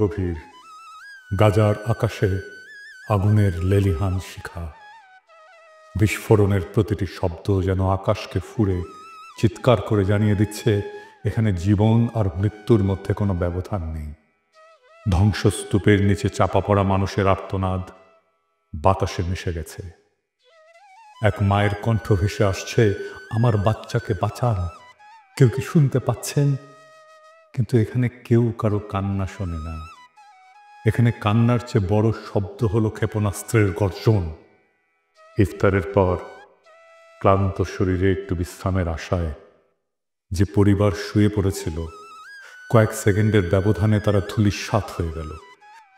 গভীর, গাজার আকাশে আগুনের লেলিহান শিখা, বিস্ফোরণের প্রতিটি শব্দ যেন আকাশকে ফুঁড়ে চিৎকার করে জানিয়ে দিচ্ছে এখানে জীবন আর মৃত্যুর মধ্যে কোনো ব্যবধান নেই। ধ্বংসস্তূপের নিচে চাপা পড়া মানুষের আর্তনাদ বাতাসে মিশে গেছে। এক মায়ের কণ্ঠ ভেসে আসছে, আমার বাচ্চাকে বাঁচান। কেউ কি শুনতে পাচ্ছেন? কিন্তু এখানে কেউ কারো কান্না শোনে না। এখানে কান্নার চেয়ে বড় শব্দ হলো ক্ষেপণাস্ত্রের গর্জন। ইফতারের পর ক্লান্ত শরীরে একটু বিশ্রামের আশায় যে পরিবার শুয়ে পড়েছিল, কয়েক সেকেন্ডের ব্যবধানে তারা ধূলিসাৎ হয়ে গেল।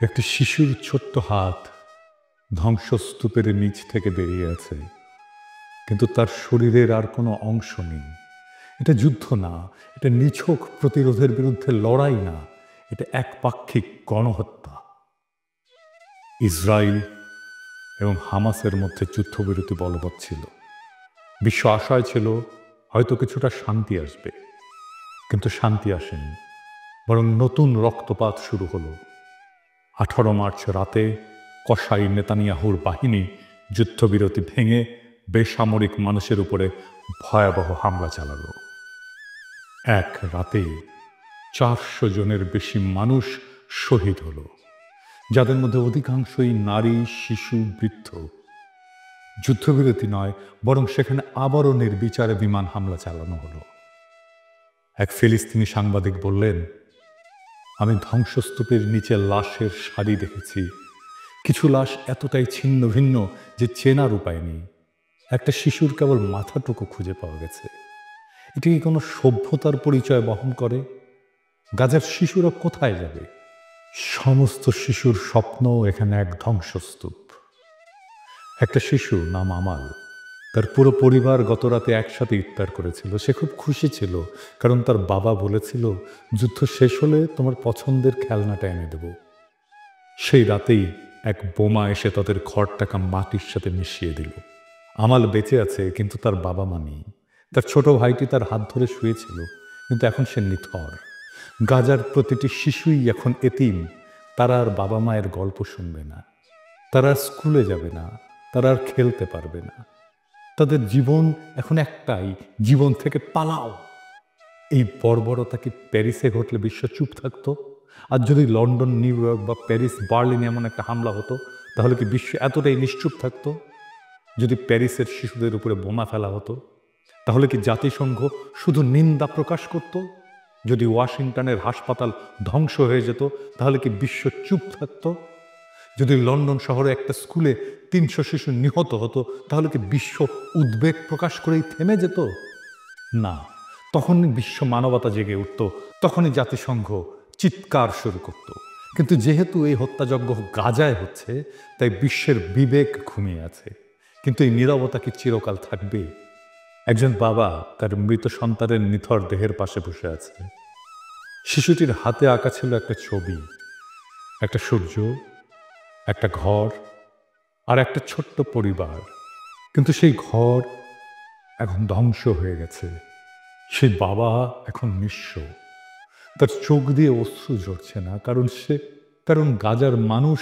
একটি শিশুর ছোট্ট হাত ধ্বংসস্তূপের নিচ থেকে বেরিয়ে আছে, কিন্তু তার শরীরের আর কোনো অংশ নেই। এটা যুদ্ধ না, এটা নিছক প্রতিরোধের বিরুদ্ধে লড়াই না, এটা একপাক্ষিক গণহত্যা। ইসরায়েল এবং হামাসের মধ্যে যুদ্ধবিরতি বলবৎ ছিল। বিশ্ব আশায় ছিল হয়তো কিছুটা শান্তি আসবে, কিন্তু শান্তি আসেনি, বরং নতুন রক্তপাত শুরু হলো। 18 মার্চ রাতে কসাই নেতানিয়াহুর বাহিনী যুদ্ধবিরতি ভেঙে বেসামরিক মানুষের উপরে ভয়াবহ হামলা চালালো। এক রাতে 400 জনের বেশি মানুষ শহীদ হলো, যাদের মধ্যে অধিকাংশই নারী, শিশু, বৃদ্ধ। যুদ্ধবিরতি নয়, বরং সেখানে আবারও নির্বিচারে বিমান হামলা চালানো হলো। এক ফিলিস্তিনি সাংবাদিক বললেন, আমি ধ্বংসস্তূপের নিচে লাশের সারি দেখেছি। কিছু লাশ এতটাই ছিন্ন ভিন্ন যে চেনার উপায় নেই। একটা শিশুর কেবল মাথাটুকু খুঁজে পাওয়া গেছে। এটি কি কোনো সভ্যতার পরিচয় বহন করে? গাজার শিশুরা কোথায় যাবে? সমস্ত শিশুর স্বপ্ন এখানে এক ধ্বংসস্তূপ। একটা শিশু নাম আমাল, তার পুরো পরিবার গতরাতে একসাথে ইফতার করেছিল। সে খুব খুশি ছিল, কারণ তার বাবা বলেছিল, যুদ্ধ শেষ হলে তোমার পছন্দের খেলনাটা এনে দেব। সেই রাতেই এক বোমা এসে তাদের ঘরটাকে মাটির সাথে মিশিয়ে দিল। আমাল বেঁচে আছে, কিন্তু তার বাবা মা নেই। তার ছোট ভাইটি তার হাত ধরে শুয়েছিল, কিন্তু এখন সে নিথর। গাজার প্রতিটি শিশুই এখন এতিম। তারা আর বাবা মায়ের গল্প শুনবে না, তারা আর স্কুলে যাবে না, তারা আর খেলতে পারবে না। তাদের জীবন এখন একটাই, জীবন থেকে পালাও। এই বর্বরতা কি প্যারিসে ঘটলে বিশ্ব চুপ থাকতো? আর যদি লন্ডন, নিউ ইয়র্ক বা প্যারিস, বার্লিনে এমন একটা হামলা হতো, তাহলে কি বিশ্ব এতটাই নিশ্চুপ থাকতো? যদি প্যারিসের শিশুদের উপরে বোমা ফেলা হতো, তাহলে কি জাতিসংঘ শুধু নিন্দা প্রকাশ করত? যদি ওয়াশিংটনের হাসপাতাল ধ্বংস হয়ে যেত, তাহলে কি বিশ্ব চুপ থাকতো? যদি লন্ডন শহরে একটা স্কুলে 300 শিশু নিহত হতো, তাহলে কি বিশ্ব উদ্বেগ প্রকাশ করেই থেমে যেত? না, তখনই বিশ্ব মানবতা জেগে উঠত, তখনই জাতিসংঘ চিৎকার শুরু করত। কিন্তু যেহেতু এই হত্যাযজ্ঞ গাজায় হচ্ছে, তাই বিশ্বের বিবেক ঘুমিয়ে আছে। কিন্তু এই নীরবতা কি চিরকাল থাকবে? একজন বাবা তার মৃত সন্তানের নিথর দেহের পাশে বসে আছে। শিশুটির হাতে আঁকা ছিল একটা ছবি, একটা সূর্য, একটা ঘর আর একটা ছোট্ট পরিবার। কিন্তু সেই ঘর এখন ধ্বংস হয়ে গেছে। সেই বাবা এখন নিঃস্ব। তার চোখ দিয়ে অশ্রু ঝরছে না, কারণ গাজার মানুষ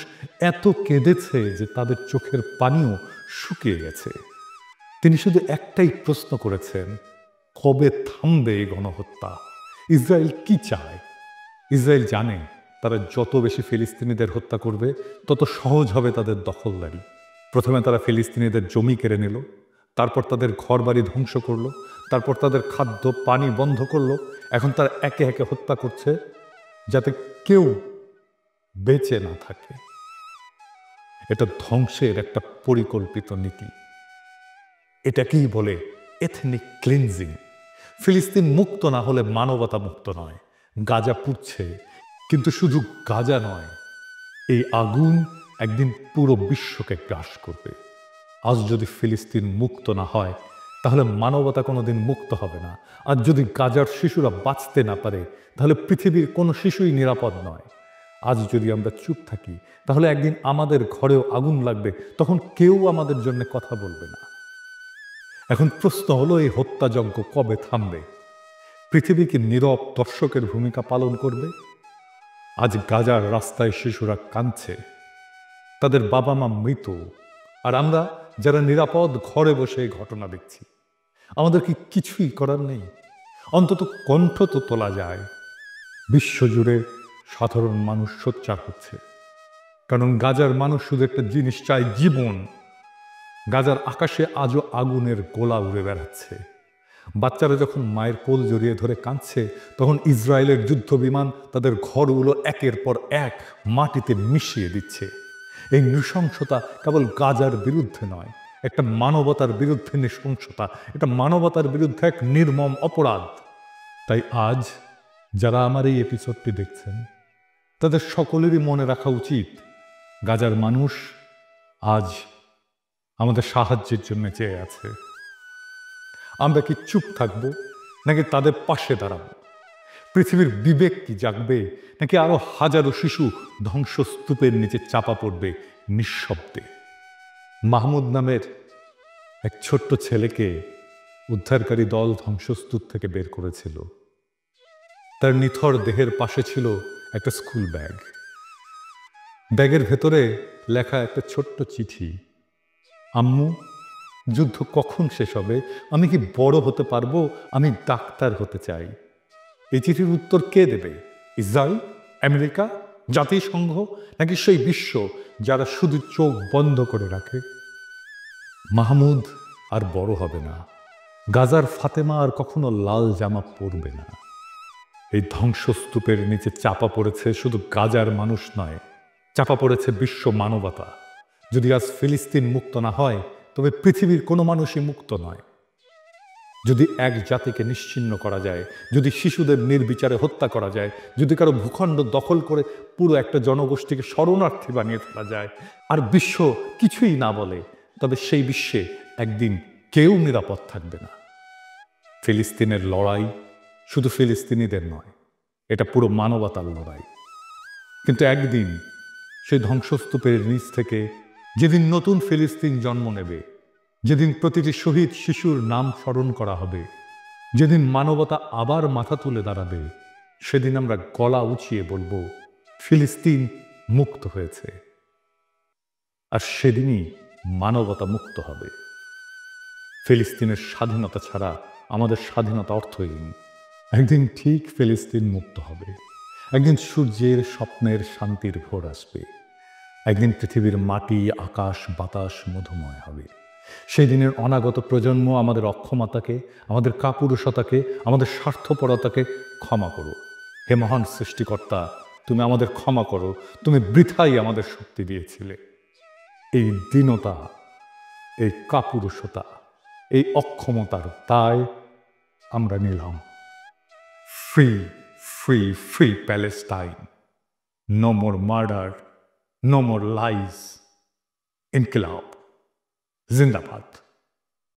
এত কেঁদেছে যে তাদের চোখের পানিও শুকিয়ে গেছে। তিনি শুধু একটাই প্রশ্ন করেছেন, কবে থামবে এই গণহত্যা? ইসরায়েল কি চায়? ইসরায়েল জানে তারা যত বেশি ফিলিস্তিনিদের হত্যা করবে, তত সহজ হবে তাদের দখলদারি। প্রথমে তারা ফিলিস্তিনিদের জমি কেড়ে নিল, তারপর তাদের ঘরবাড়ি ধ্বংস করলো, তারপর তাদের খাদ্য পানি বন্ধ করলো। এখন তারা একে একে হত্যা করছে, যাতে কেউ বেঁচে না থাকে। এটা ধ্বংসের একটা পরিকল্পিত নীতি। এটাকেই বলে এথনিক ক্লিনজিং। ফিলিস্তিন মুক্ত না হলে মানবতা মুক্ত নয়। গাজা পুড়ছে, কিন্তু শুধু গাজা নয়, এই আগুন একদিন পুরো বিশ্বকে গ্রাস করবে। আজ যদি ফিলিস্তিন মুক্ত না হয়, তাহলে মানবতা কোনোদিন মুক্ত হবে না। আর যদি গাজার শিশুরা বাঁচতে না পারে, তাহলে পৃথিবীর কোনো শিশুই নিরাপদ নয়। আজ যদি আমরা চুপ থাকি, তাহলে একদিন আমাদের ঘরেও আগুন লাগবে, তখন কেউ আমাদের জন্য কথা বলবে না। এখন প্রশ্ন হলো, এই হত্যাযজ্ঞ কবে থামবে? পৃথিবী কি নীরব দর্শকের ভূমিকা পালন করবে? আজ গাজার রাস্তায় শিশুরা কাঁদছে, তাদের বাবা মা মৃত, আর আমরা যারা নিরাপদ ঘরে বসে এই ঘটনা দেখছি, আমাদের কি কিছুই করার নেই? অন্তত কণ্ঠ তো তোলা যায়। বিশ্বজুড়ে সাধারণ মানুষ সোচ্চার হচ্ছে, কারণ গাজার মানুষ শুধু একটা জিনিস চায়, জীবন। গাজার আকাশে আজও আগুনের গোলা উড়ে বেড়াচ্ছে। বাচ্চারা যখন মায়ের কোল জড়িয়ে ধরে কাঁদছে, তখন ইসরায়েলের যুদ্ধ বিমান তাদের ঘরগুলো একের পর এক মাটিতে মিশিয়ে দিচ্ছে। এই নৃশংসতা কেবল গাজার বিরুদ্ধে নয়, একটা মানবতার বিরুদ্ধে নৃশংসতা, এটা মানবতার বিরুদ্ধে এক নির্মম অপরাধ। তাই আজ যারা আমার এই এপিসোডটি দেখছেন, তাদের সকলেরই মনে রাখা উচিত, গাজার মানুষ আজ আমাদের সাহায্যের জন্য চেয়ে আছে। আমরা কি চুপ থাকবো, নাকি তাদের পাশে দাঁড়াবো? পৃথিবীর বিবেক কি জাগবে, নাকি আরো হাজারো শিশু ধ্বংসস্তূপের নিচে চাপা পড়বে নিঃশব্দে? মাহমুদ নামের এক ছোট্ট ছেলেকে উদ্ধারকারী দল ধ্বংসস্তূপ থেকে বের করেছিল। তার নিথর দেহের পাশে ছিল একটা স্কুল ব্যাগ। ব্যাগের ভেতরে লেখা একটা ছোট্ট চিঠি, আম্মু, যুদ্ধ কখন শেষ হবে? আমি কি বড় হতে পারবো? আমি ডাক্তার হতে চাই। এই চিঠির উত্তর কে দেবে? ইসরায়েল, আমেরিকা, জাতিসংঘ, নাকি সেই বিশ্ব যারা শুধু চোখ বন্ধ করে রাখে? মাহমুদ আর বড় হবে না। গাজার ফাতেমা আর কখনো লাল জামা পরবে না। এই ধ্বংসস্তূপের নিচে চাপা পড়েছে শুধু গাজার মানুষ নয়, চাপা পড়েছে বিশ্ব মানবতা। যদি আজ ফিলিস্তিন মুক্ত না হয়, তবে পৃথিবীর কোনো মানুষই মুক্ত নয়। যদি এক জাতিকে নিশ্চিহ্ন করা যায়, যদি শিশুদের নির্বিচারে হত্যা করা যায়, যদি কারো ভূখণ্ড দখল করে পুরো একটা জনগোষ্ঠীকে শরণার্থী বানিয়ে ফেলা যায়, আর বিশ্ব কিছুই না বলে, তবে সেই বিশ্বে একদিন কেউ নিরাপদ থাকবে না। ফিলিস্তিনের লড়াই শুধু ফিলিস্তিনিদের নয়, এটা পুরো মানবতার লড়াই। কিন্তু একদিন সেই ধ্বংসস্তূপের নিচ থেকে যেদিন নতুন ফিলিস্তিন জন্ম নেবে, যেদিন প্রতিটি শহীদ শিশুর নাম স্মরণ করা হবে, যেদিন মানবতা আবার মাথা তুলে দাঁড়াবে, সেদিন আমরা গলা উঁচিয়ে বলবো, ফিলিস্তিন মুক্ত হয়েছে। আর সেদিনই মানবতা মুক্ত হবে। ফিলিস্তিনের স্বাধীনতা ছাড়া আমাদের স্বাধীনতা অর্থহীন। একদিন ঠিক ফিলিস্তিন মুক্ত হবে। একদিন সূর্যের স্বপ্নের শান্তির ভোর আসবে। একদিন পৃথিবীর মাটি, আকাশ, বাতাস মধুময় হবে। সেই দিনের অনাগত প্রজন্ম আমাদের অক্ষমতাকে, আমাদের কাপুরুষতাকে, আমাদের স্বার্থপরতাকে ক্ষমা করো। হে মহান সৃষ্টিকর্তা, তুমি আমাদের ক্ষমা করো। তুমি বৃথাই আমাদের শক্তি দিয়েছিলে। এই দীনতা, এই কাপুরুষতা, এই অক্ষমতার দায় আমরা নিলাম। Free, free, free Palestine. No more murder, no more lies. ইনকিলাব জিন্দাবাদ।